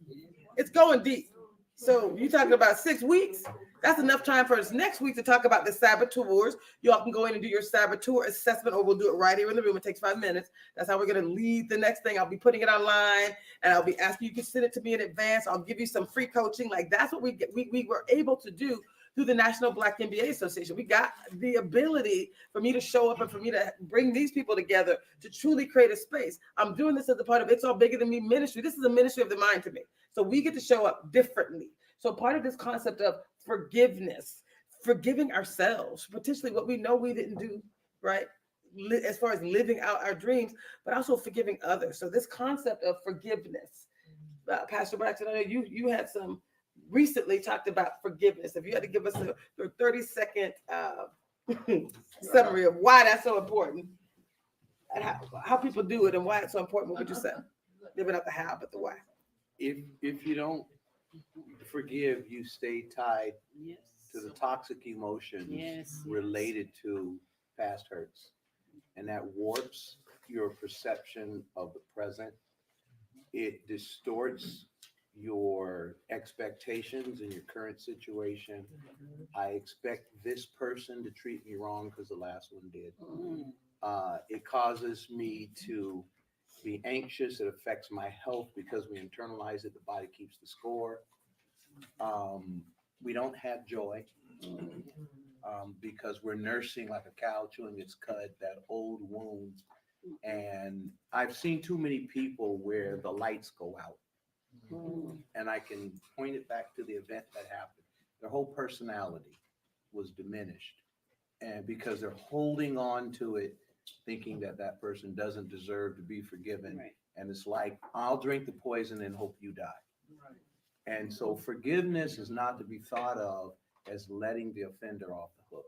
It's going deep. So you're talking about 6 weeks. That's enough time for us next week to talk about the saboteurs. Y'all can go in and do your saboteur assessment, or we'll do it right here in the room. It takes 5 minutes. That's how we're going to lead the next thing. I'll be putting it online, and I'll be asking you to send it to me in advance. I'll give you some free coaching. Like, that's what we were able to do through the National Black MBA Association. We got the ability for me to show up and for me to bring these people together to truly create a space. I'm doing this as a part of It's All Bigger Than Me ministry. This is a ministry of the mind to me. So we get to show up differently. So part of this concept of forgiveness, forgiving ourselves, potentially what we know we didn't do, right? As far as living out our dreams, but also forgiving others. So this concept of forgiveness, Pastor Braxton, I know you had some recently talked about forgiveness. If you had to give us your 30-second summary of why that's so important and how people do it and why it's so important, what would you say? Maybe not the how, but the why. If you don't forgive, you stay tied to the toxic emotions related to past hurts. And that warps your perception of the present. It distorts your expectations in your current situation. I expect this person to treat me wrong because the last one did. It causes me to be anxious. It affects my health because we internalize it. The body keeps the score. We don't have joy because we're nursing like a cow chewing its cud, that old wounds. And I've seen too many people where the lights go out. And I can point it back to the event that happened. Their whole personality was diminished. And because they're holding on to it, thinking that that person doesn't deserve to be forgiven. Right. And it's like, I'll drink the poison and hope you die. Right. And so forgiveness is not to be thought of as letting the offender off the hook.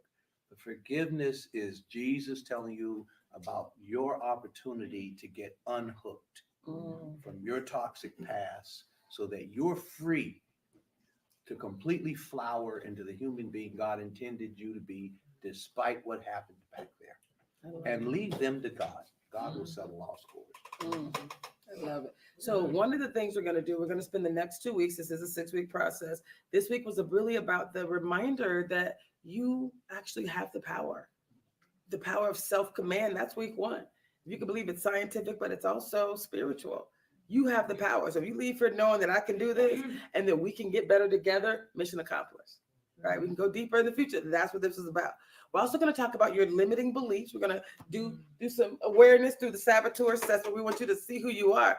The forgiveness is Jesus telling you about your opportunity to get unhooked from your toxic past so that you're free to completely flower into the human being God intended you to be, despite what happened back there. And leave them to God. God will settle all scores. I love it. So one of the things we're going to do, we're going to spend the next 2 weeks. This is a 6-week process. This week was really about the reminder that you actually have the power of self-command. That's week 1. You can believe it's scientific, but it's also spiritual. You have the power. So if you leave here knowing that I can do this and that we can get better together, mission accomplished. Right? We can go deeper in the future. That's what this is about. We're also going to talk about your limiting beliefs. We're going to do some awareness through the saboteur assessment. We want you to see who you are.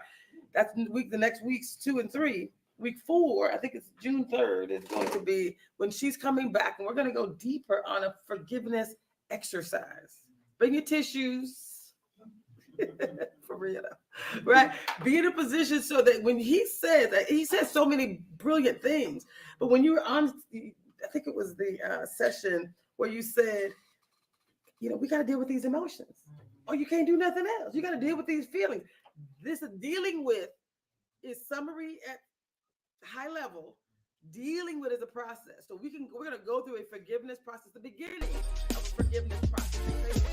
That's the next weeks 2 and 3. Week 4, I think it's June 3rd, is going to be when she's coming back, and we're going to go deeper on a forgiveness exercise. Bring your tissues. For real, right? Be in a position so that when he says so many brilliant things, but when you were on, I think it was the session where you said, we got to deal with these emotions. Oh, you can't do nothing else. You got to deal with these feelings. This is dealing with is summary at high level. Dealing with is a process. So we're going to go through a forgiveness process, the beginning of a forgiveness process.